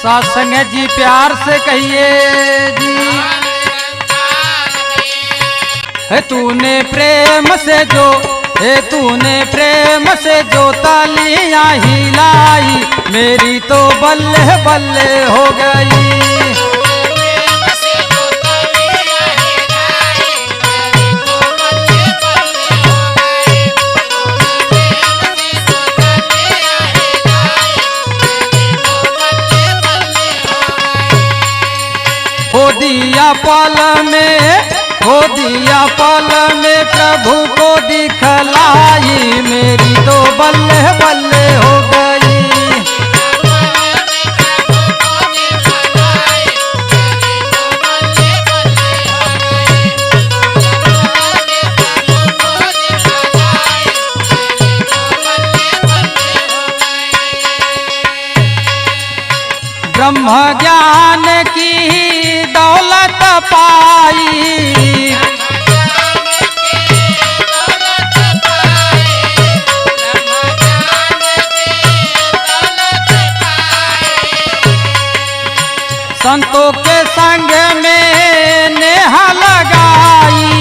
सत्संग जी प्यार से कहिए जी। है तूने प्रेम से जो, है तूने प्रेम से जो तालियां हिलाई, मेरी तो बल्ले बल्ले हो गई। हो दिया पल में, हो दिया पल में प्रभु को दिखलाई, मेरी तो बल्ले बल्ले हो गई। ब्रह्म ज्ञान की दौलत पाई, संतों के संग में नेह लगाई,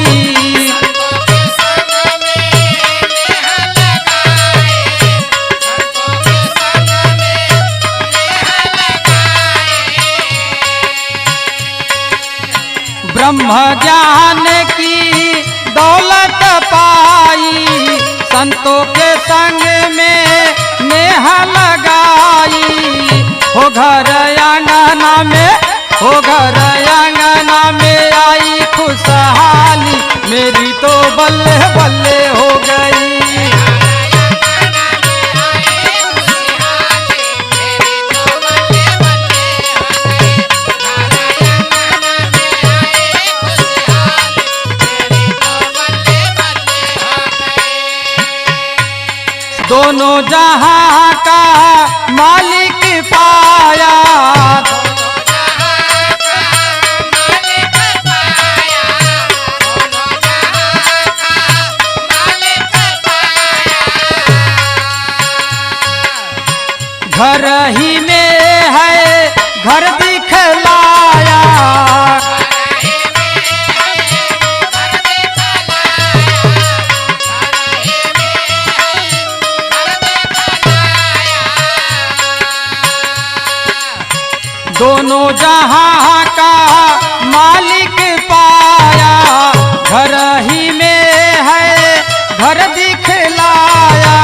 ब्रह्म ज्ञान की दौलत पाई, संतों के संग में नेह लगाई। हो घर आंगना में, हो घर आंगना में आई खुशहाली, मेरी तो बल्ले बल्ले हो गई। दोनों जहां का मालिक पाया, घर ही में है घर दिखलाया, दोनों जहां का मालिक पाया, घर ही में है घर दिखलाया।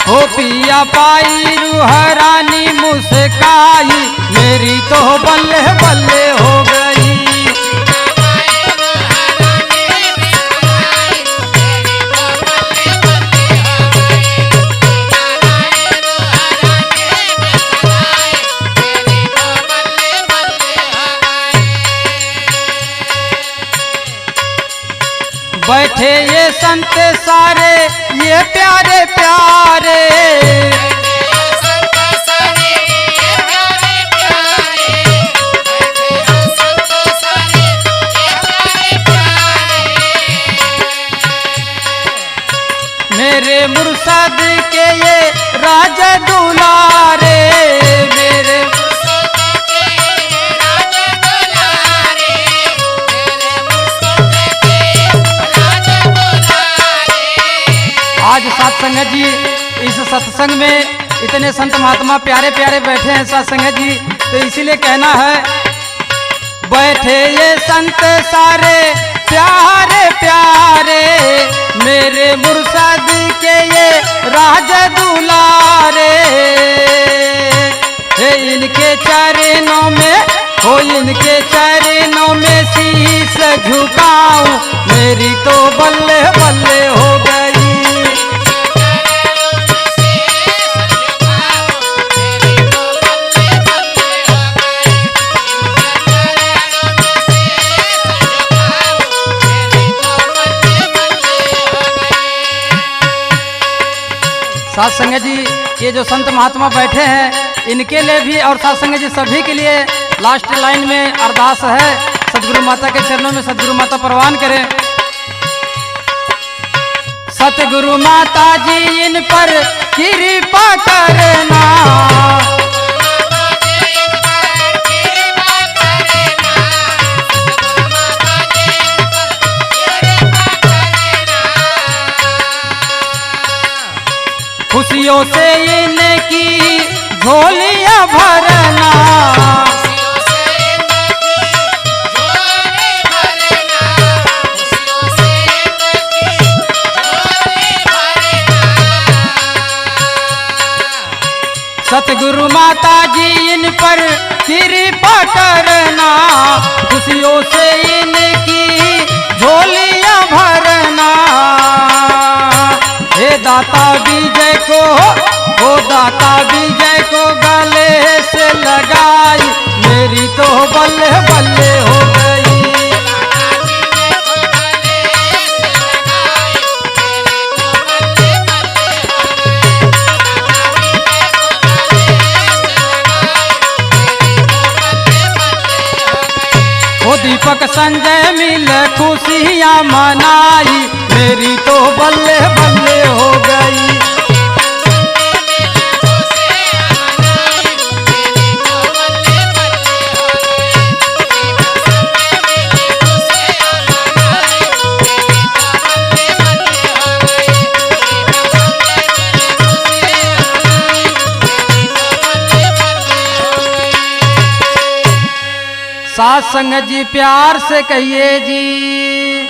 हो पिया पाई रूहरानी मुस्काई, मेरी तो बल्ले बल्ले हो गई। बैठे ये संत सारे ये प्यारे प्यारे, मेरे मुर्शद के ये राज दुलारे, मेरे आज सत्संग जी इस सत्संग में इतने संत महात्मा प्यारे प्यारे बैठे हैं सत्संग जी, तो इसीलिए कहना है बैठे ये संत सारे प्यारे प्यारे, मेरे मुर्शद के ये राज दुलारे। हे इनके चरणों में, हो इनके चरणों में शीश झुकाऊं, मेरी तो बल्ले बल्ले हो गई। सत्संग जी ये जो संत महात्मा बैठे हैं इनके लिए भी और सत्संग जी सभी के लिए लास्ट लाइन में अरदास है, सदगुरु माता के चरणों में सदगुरु माता प्रवान करें। सतगुरु माता जी इन पर कृपा करना, इनकी झोलियां भरना। सतगुरु माता जी इन पर कृपा करना, खुशियों से इनकी झोलियां भरना। हे दाता विजय को, ओ दाता विजय को गले से लगाई, मेरी तो बल्ले बल्ले हो गई। दीपक संजय मिल खुशियाँ मनाई, मेरी तो बल्ले बल्ले हो गई। साथ संगत जी प्यार से कहिए जी।